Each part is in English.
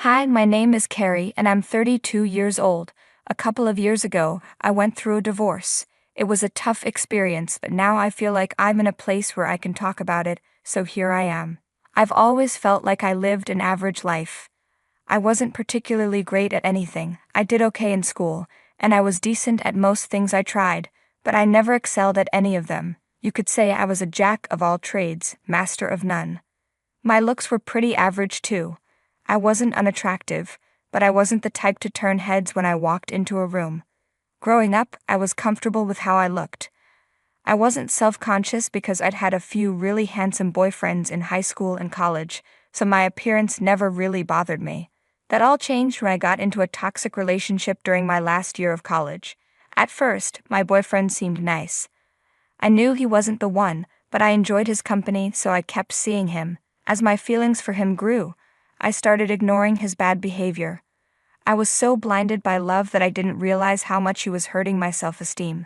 Hi, my name is Carrie and I'm 32 years old. A couple of years ago, I went through a divorce. It was a tough experience, but now I feel like I'm in a place where I can talk about it, so here I am. I've always felt like I lived an average life. I wasn't particularly great at anything. I did okay in school, and I was decent at most things I tried, but I never excelled at any of them. You could say I was a jack of all trades, master of none. My looks were pretty average too. I wasn't unattractive, but I wasn't the type to turn heads when I walked into a room. Growing up, I was comfortable with how I looked. I wasn't self-conscious because I'd had a few really handsome boyfriends in high school and college, so my appearance never really bothered me. That all changed when I got into a toxic relationship during my last year of college. At first, my boyfriend seemed nice. I knew he wasn't the one, but I enjoyed his company, so I kept seeing him. As my feelings for him grew, I started ignoring his bad behavior. I was so blinded by love that I didn't realize how much he was hurting my self-esteem.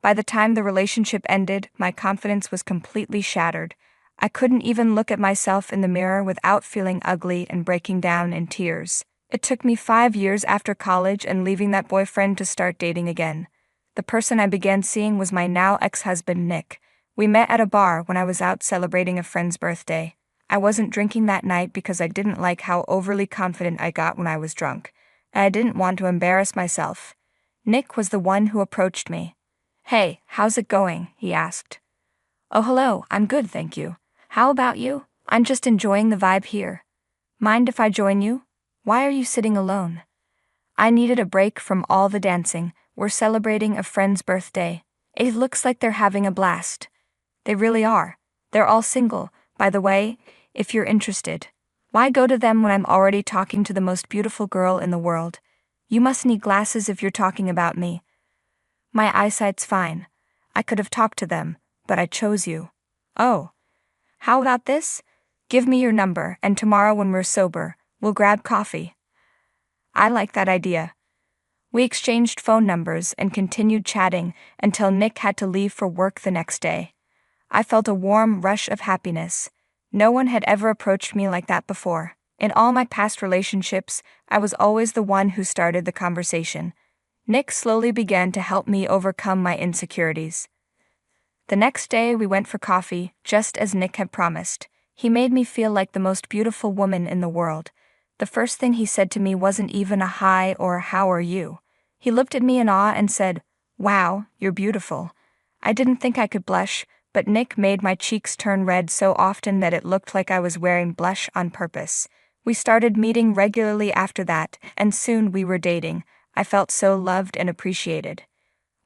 By the time the relationship ended, my confidence was completely shattered. I couldn't even look at myself in the mirror without feeling ugly and breaking down in tears. It took me 5 years after college and leaving that boyfriend to start dating again. The person I began seeing was my now ex-husband, Nick. We met at a bar when I was out celebrating a friend's birthday. I wasn't drinking that night because I didn't like how overly confident I got when I was drunk, and I didn't want to embarrass myself. Nick was the one who approached me. "Hey, how's it going?" he asked. "Oh, hello, I'm good, thank you. How about you?" "I'm just enjoying the vibe here. Mind if I join you? Why are you sitting alone?" I needed a break from all the dancing. We're celebrating a friend's birthday. It looks like they're having a blast. They really are. They're all single, by the way, if you're interested. Why go to them when I'm already talking to the most beautiful girl in the world? You must need glasses if you're talking about me. My eyesight's fine. I could have talked to them, but I chose you. Oh. How about this? Give me your number, and tomorrow when we're sober, we'll grab coffee. I like that idea. We exchanged phone numbers and continued chatting until Nick had to leave for work the next day. I felt a warm rush of happiness. No one had ever approached me like that before. In all my past relationships, I was always the one who started the conversation. Nick slowly began to help me overcome my insecurities. The next day we went for coffee, just as Nick had promised. He made me feel like the most beautiful woman in the world. The first thing he said to me wasn't even a hi or how are you. He looked at me in awe and said, "Wow, you're beautiful." I didn't think I could blush, but Nick made my cheeks turn red so often that it looked like I was wearing blush on purpose. We started meeting regularly after that, and soon we were dating. I felt so loved and appreciated.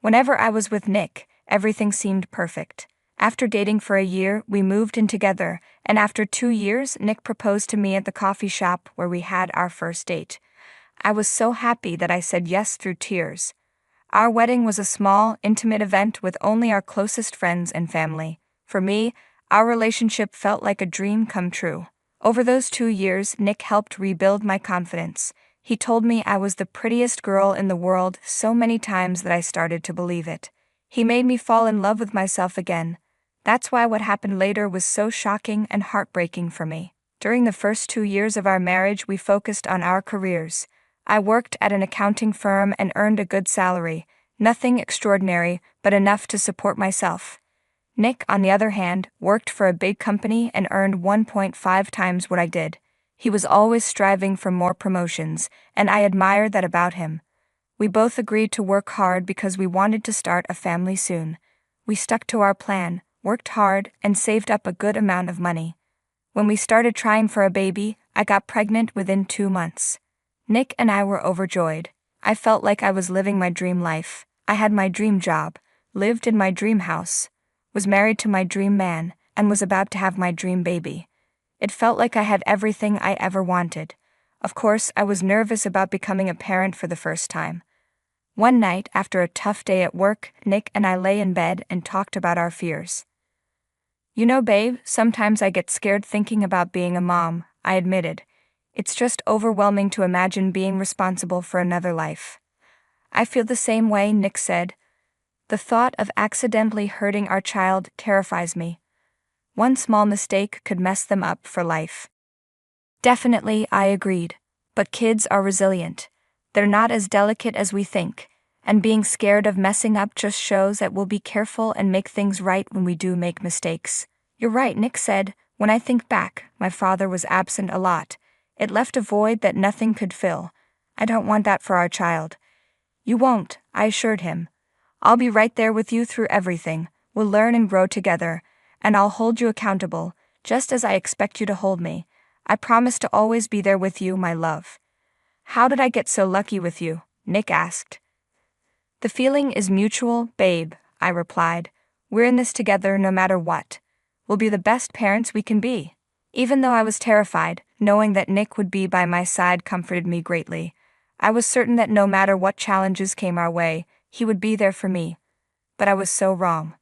Whenever I was with Nick, everything seemed perfect. After dating for a year, we moved in together, and after 2 years, Nick proposed to me at the coffee shop where we had our first date. I was so happy that I said yes through tears. Our wedding was a small, intimate event with only our closest friends and family. For me, our relationship felt like a dream come true. Over those 2 years, Nick helped rebuild my confidence. He told me I was the prettiest girl in the world so many times that I started to believe it. He made me fall in love with myself again. That's why what happened later was so shocking and heartbreaking for me. During the first 2 years of our marriage, we focused on our careers. I worked at an accounting firm and earned a good salary, nothing extraordinary, but enough to support myself. Nick, on the other hand, worked for a big company and earned 1.5 times what I did. He was always striving for more promotions, and I admired that about him. We both agreed to work hard because we wanted to start a family soon. We stuck to our plan, worked hard, and saved up a good amount of money. When we started trying for a baby, I got pregnant within 2 months. Nick and I were overjoyed. I felt like I was living my dream life. I had my dream job, lived in my dream house, was married to my dream man, and was about to have my dream baby. It felt like I had everything I ever wanted. Of course, I was nervous about becoming a parent for the first time. One night, after a tough day at work, Nick and I lay in bed and talked about our fears. "You know, babe, sometimes I get scared thinking about being a mom," I admitted. "It's just overwhelming to imagine being responsible for another life." "I feel the same way," Nick said. "The thought of accidentally hurting our child terrifies me. One small mistake could mess them up for life." "Definitely," I agreed. But kids are resilient. They're not as delicate as we think, and being scared of messing up just shows that we'll be careful and make things right when we do make mistakes. You're right, Nick said. When I think back, my father was absent a lot. It left a void that nothing could fill. I don't want that for our child. You won't, I assured him. I'll be right there with you through everything. We'll learn and grow together, and I'll hold you accountable, just as I expect you to hold me. I promise to always be there with you, my love. How did I get so lucky with you? Nick asked. The feeling is mutual, babe, I replied. We're in this together no matter what. We'll be the best parents we can be. Even though I was terrified, knowing that Nick would be by my side comforted me greatly. I was certain that no matter what challenges came our way, he would be there for me. But I was so wrong.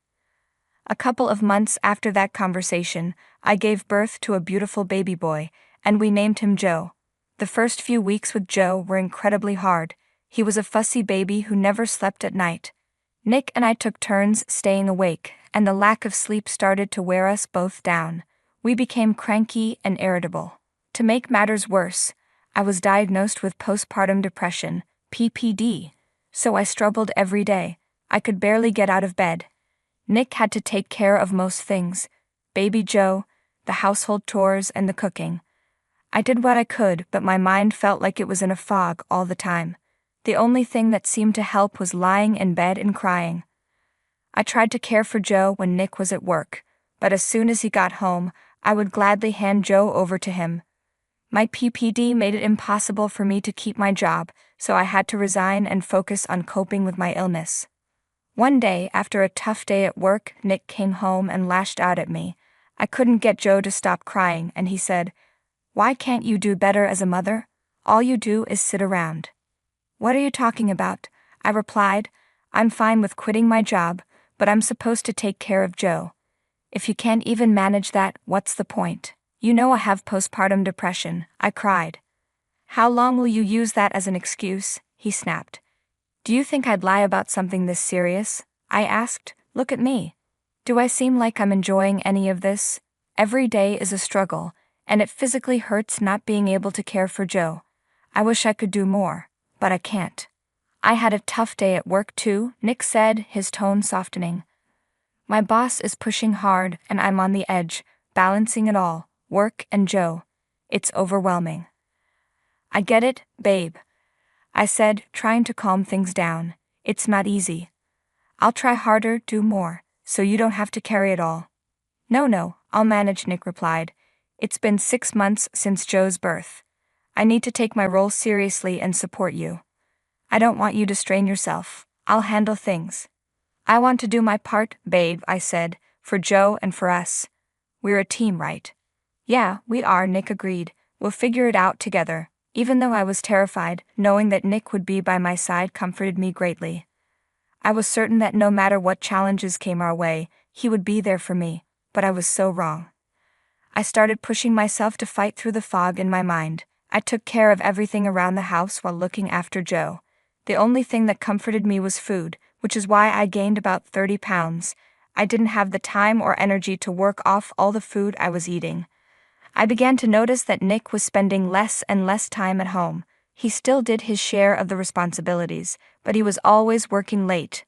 A couple of months after that conversation, I gave birth to a beautiful baby boy, and we named him Joe. The first few weeks with Joe were incredibly hard. He was a fussy baby who never slept at night. Nick and I took turns staying awake, and the lack of sleep started to wear us both down. We became cranky and irritable. To make matters worse, I was diagnosed with postpartum depression, PPD, so I struggled every day. I could barely get out of bed. Nick had to take care of most things: baby Joe, the household chores, and the cooking. I did what I could, but my mind felt like it was in a fog all the time. The only thing that seemed to help was lying in bed and crying. I tried to care for Joe when Nick was at work, but as soon as he got home, I would gladly hand Joe over to him. My PPD made it impossible for me to keep my job, so I had to resign and focus on coping with my illness. One day, after a tough day at work, Nick came home and lashed out at me. I couldn't get Joe to stop crying, and he said, "Why can't you do better as a mother? All you do is sit around." "What are you talking about?" I replied. "I'm fine with quitting my job, but I'm supposed to take care of Joe. If you can't even manage that, what's the point?" "You know I have postpartum depression," I cried. "How long will you use that as an excuse?" he snapped. "Do you think I'd lie about something this serious?" I asked. "Look at me. Do I seem like I'm enjoying any of this? Every day is a struggle, and it physically hurts not being able to care for Joe. I wish I could do more, but I can't." "I had a tough day at work too," Nick said, his tone softening. "My boss is pushing hard, and I'm on the edge, balancing it all, work and Joe. It's overwhelming." "I get it, babe," I said, trying to calm things down. "It's not easy. I'll try harder, do more, so you don't have to carry it all." No, I'll manage," Nick replied. "It's been 6 months since Joe's birth. I need to take my role seriously and support you. I don't want you to strain yourself. I'll handle things." "I want to do my part, babe," I said, "for Joe and for us. We're a team, right?" "Yeah, we are," Nick agreed. "We'll figure it out together." Even though I was terrified, knowing that Nick would be by my side comforted me greatly. I was certain that no matter what challenges came our way, he would be there for me, but I was so wrong. I started pushing myself to fight through the fog in my mind. I took care of everything around the house while looking after Joe. The only thing that comforted me was food, which is why I gained about 30 pounds. I didn't have the time or energy to work off all the food I was eating. I began to notice that Nick was spending less and less time at home. He still did his share of the responsibilities, but he was always working late.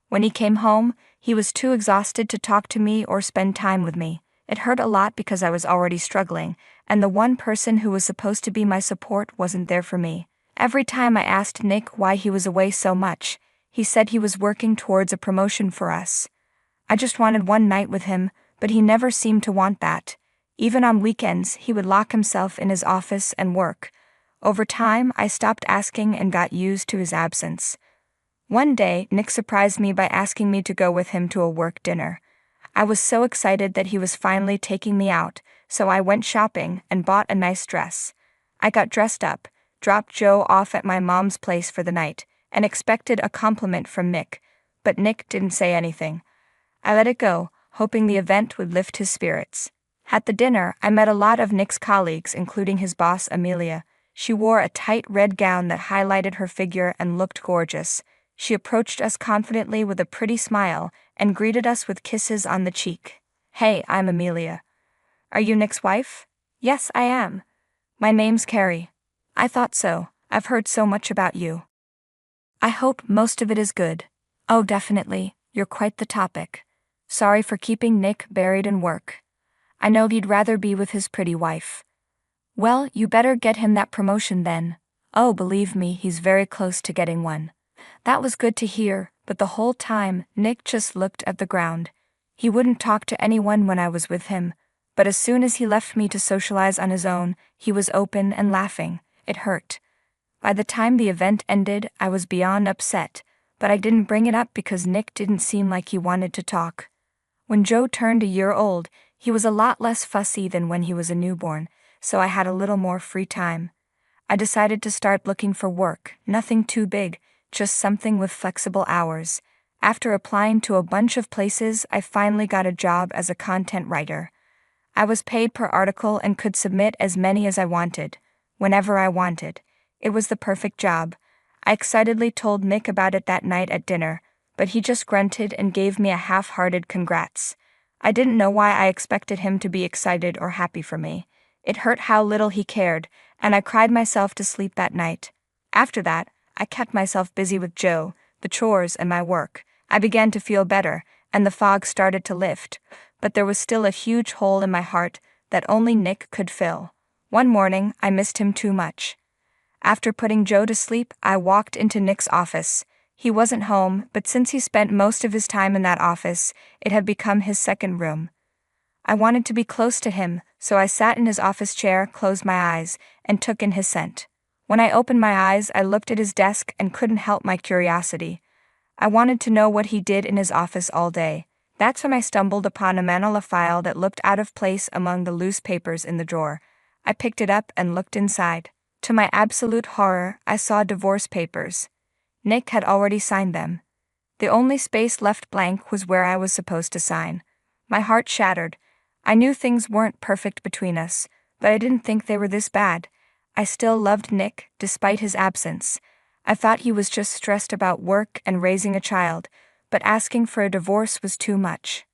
When he came home, he was too exhausted to talk to me or spend time with me. It hurt a lot because I was already struggling, and the one person who was supposed to be my support wasn't there for me. Every time I asked Nick why he was away so much, he said he was working towards a promotion for us. I just wanted one night with him, but he never seemed to want that. Even on weekends, he would lock himself in his office and work. Over time, I stopped asking and got used to his absence. One day, Nick surprised me by asking me to go with him to a work dinner. I was so excited that he was finally taking me out, so I went shopping and bought a nice dress. I got dressed up, dropped Joe off at my mom's place for the night, and expected a compliment from Nick, but Nick didn't say anything. I let it go, hoping the event would lift his spirits. At the dinner, I met a lot of Nick's colleagues, including his boss, Amelia. She wore a tight red gown that highlighted her figure and looked gorgeous. She approached us confidently with a pretty smile and greeted us with kisses on the cheek. "Hey, I'm Amelia. Are you Nick's wife?" "Yes, I am. My name's Carrie." I thought so. I've heard so much about you. I hope most of it is good. Oh, definitely, you're quite the topic. Sorry for keeping Nick buried in work. I know he'd rather be with his pretty wife. Well, you better get him that promotion then. Oh, believe me, he's very close to getting one. That was good to hear, but the whole time, Nick just looked at the ground. He wouldn't talk to anyone when I was with him, but as soon as he left me to socialize on his own, he was open and laughing. It hurt. By the time the event ended, I was beyond upset, but I didn't bring it up because Nick didn't seem like he wanted to talk. When Joe turned a year old, he was a lot less fussy than when he was a newborn, so I had a little more free time. I decided to start looking for work, nothing too big, just something with flexible hours. After applying to a bunch of places, I finally got a job as a content writer. I was paid per article and could submit as many as I wanted, whenever I wanted. It was the perfect job. I excitedly told Nick about it that night at dinner, but he just grunted and gave me a half-hearted congrats. I didn't know why I expected him to be excited or happy for me. It hurt how little he cared, and I cried myself to sleep that night. After that, I kept myself busy with Joe, the chores, and my work. I began to feel better, and the fog started to lift, but there was still a huge hole in my heart that only Nick could fill. One morning, I missed him too much. After putting Joe to sleep, I walked into Nick's office. He wasn't home, but since he spent most of his time in that office, it had become his second room. I wanted to be close to him, so I sat in his office chair, closed my eyes, and took in his scent. When I opened my eyes, I looked at his desk and couldn't help my curiosity. I wanted to know what he did in his office all day. That's when I stumbled upon a manila file that looked out of place among the loose papers in the drawer. I picked it up and looked inside. To my absolute horror, I saw divorce papers. Nick had already signed them. The only space left blank was where I was supposed to sign. My heart shattered. I knew things weren't perfect between us, but I didn't think they were this bad. I still loved Nick, despite his absence. I thought he was just stressed about work and raising a child, but asking for a divorce was too much.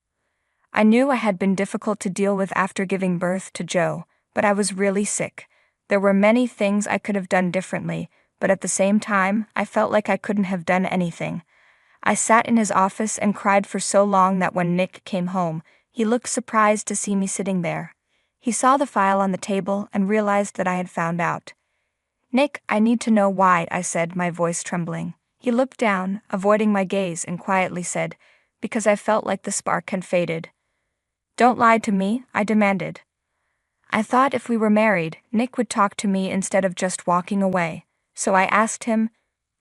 I knew I had been difficult to deal with after giving birth to Joe, but I was really sick. There were many things I could have done differently, but at the same time, I felt like I couldn't have done anything. I sat in his office and cried for so long that when Nick came home, he looked surprised to see me sitting there. He saw the file on the table and realized that I had found out. "Nick, I need to know why," I said, my voice trembling. He looked down, avoiding my gaze, and quietly said, "Because I felt like the spark had faded." "Don't lie to me," I demanded. I thought if we were married, Nick would talk to me instead of just walking away, so I asked him,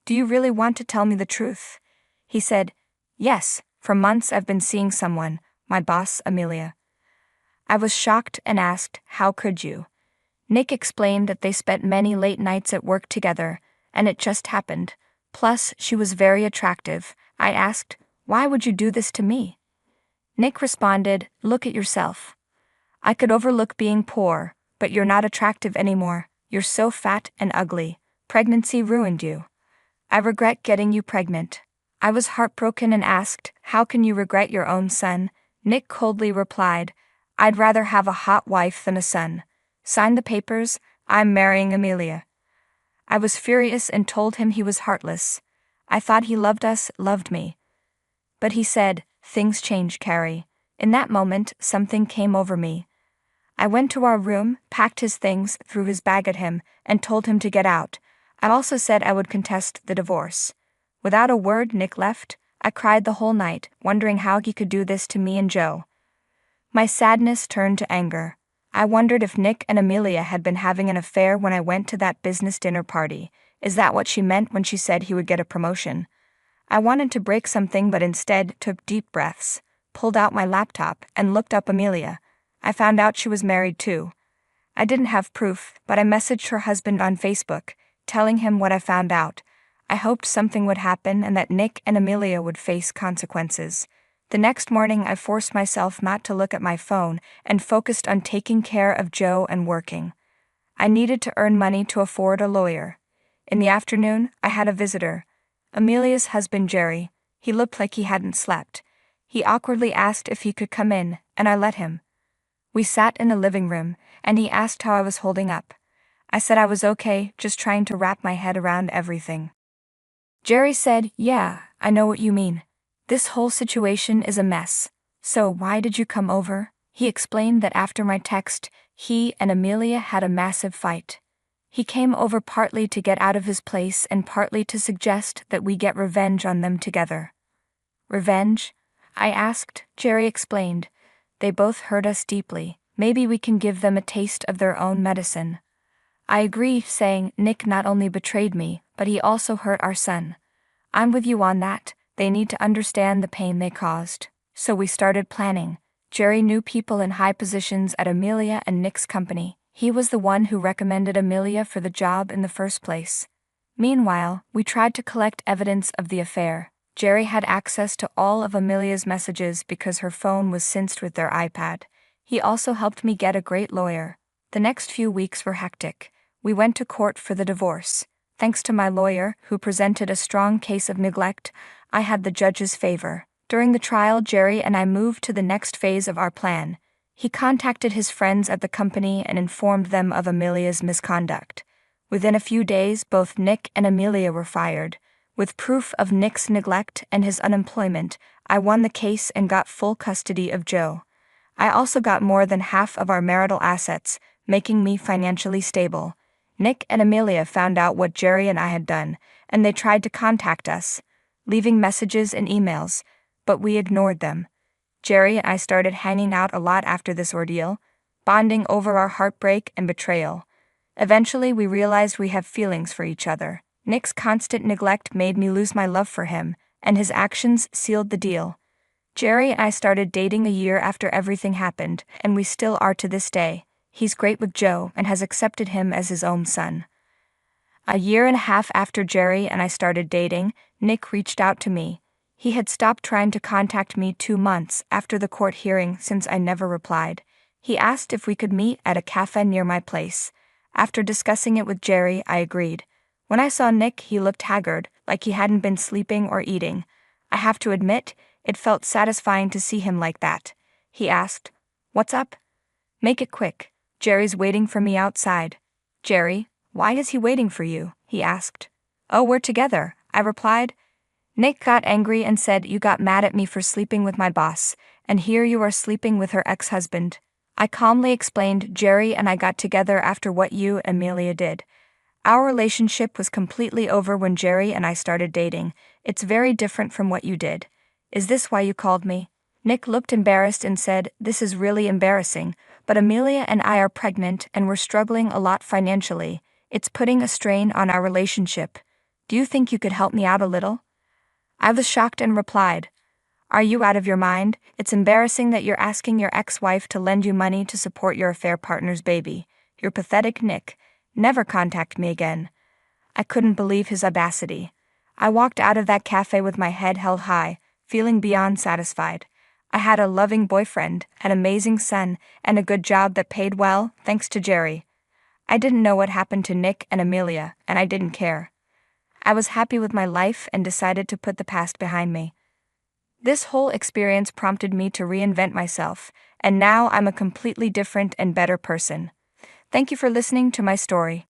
"Do you really want to tell me the truth?" He said, "Yes, for months I've been seeing someone, my boss, Amelia." I was shocked and asked, "How could you?" Nick explained that they spent many late nights at work together, and it just happened. Plus, she was very attractive. I asked, "Why would you do this to me?" Nick responded, "Look at yourself. I could overlook being poor, but you're not attractive anymore. You're so fat and ugly. Pregnancy ruined you. I regret getting you pregnant." I was heartbroken and asked, "How can you regret your own son?" Nick coldly replied, "I'd rather have a hot wife than a son. Sign the papers, I'm marrying Amelia." I was furious and told him he was heartless. I thought he loved us, loved me. But he said, "Things change, Carrie." In that moment, something came over me. I went to our room, packed his things, threw his bag at him, and told him to get out. I also said I would contest the divorce. Without a word, Nick left. I cried the whole night, wondering how he could do this to me and Joe. My sadness turned to anger. I wondered if Nick and Amelia had been having an affair when I went to that business dinner party. Is that what she meant when she said he would get a promotion? I wanted to break something but instead took deep breaths, pulled out my laptop, and looked up Amelia. I found out she was married too. I didn't have proof, but I messaged her husband on Facebook, telling him what I found out. I hoped something would happen and that Nick and Amelia would face consequences. The next morning I forced myself not to look at my phone and focused on taking care of Joe and working. I needed to earn money to afford a lawyer. In the afternoon, I had a visitor. Amelia's husband, Jerry. He looked like he hadn't slept. He awkwardly asked if he could come in, and I let him. We sat in the living room, and he asked how I was holding up. I said I was okay, just trying to wrap my head around everything. Jerry said, "Yeah, I know what you mean. This whole situation is a mess. So why did you come over?" He explained that after my text, he and Amelia had a massive fight. He came over partly to get out of his place and partly to suggest that we get revenge on them together. Revenge? I asked. Jerry explained. They both hurt us deeply. Maybe we can give them a taste of their own medicine. I agreed, saying, Nick not only betrayed me, but he also hurt our son. I'm with you on that. They need to understand the pain they caused. So we started planning. Jerry knew people in high positions at Amelia and Nick's company. He was the one who recommended Amelia for the job in the first place. Meanwhile, we tried to collect evidence of the affair. Jerry had access to all of Amelia's messages because her phone was synced with their iPad. He also helped me get a great lawyer. The next few weeks were hectic. We went to court for the divorce. Thanks to my lawyer, who presented a strong case of neglect, I had the judge's favor. During the trial, Jerry and I moved to the next phase of our plan. He contacted his friends at the company and informed them of Amelia's misconduct. Within a few days, both Nick and Amelia were fired. With proof of Nick's neglect and his unemployment, I won the case and got full custody of Joe. I also got more than half of our marital assets, making me financially stable. Nick and Amelia found out what Jerry and I had done, and they tried to contact us, leaving messages and emails, but we ignored them. Jerry and I started hanging out a lot after this ordeal, bonding over our heartbreak and betrayal. Eventually, we realized we have feelings for each other. Nick's constant neglect made me lose my love for him, and his actions sealed the deal. Jerry and I started dating a year after everything happened, and we still are to this day. He's great with Joe and has accepted him as his own son. A year and a half after Jerry and I started dating, Nick reached out to me. He had stopped trying to contact me 2 months after the court hearing since I never replied. He asked if we could meet at a cafe near my place. After discussing it with Jerry, I agreed. When I saw Nick, he looked haggard, like he hadn't been sleeping or eating. I have to admit, it felt satisfying to see him like that. He asked, "What's up?" "Make it quick. Jerry's waiting for me outside." "Jerry? Why is he waiting for you?" he asked. "Oh, we're together," I replied. Nick got angry and said, "You got mad at me for sleeping with my boss, and here you are sleeping with her ex-husband." I calmly explained, "Jerry and I got together after what you and Amelia did. Our relationship was completely over when Jerry and I started dating. It's very different from what you did. Is this why you called me?" Nick looked embarrassed and said, "This is really embarrassing, but Amelia and I are pregnant and we're struggling a lot financially. It's putting a strain on our relationship. Do you think you could help me out a little?" I was shocked and replied, "Are you out of your mind? It's embarrassing that you're asking your ex-wife to lend you money to support your affair partner's baby. You're pathetic, Nick. Never contact me again." I couldn't believe his audacity. I walked out of that cafe with my head held high, feeling beyond satisfied. I had a loving boyfriend, an amazing son, and a good job that paid well, thanks to Jerry. I didn't know what happened to Nick and Amelia, and I didn't care. I was happy with my life and decided to put the past behind me. This whole experience prompted me to reinvent myself, and now I'm a completely different and better person. Thank you for listening to my story.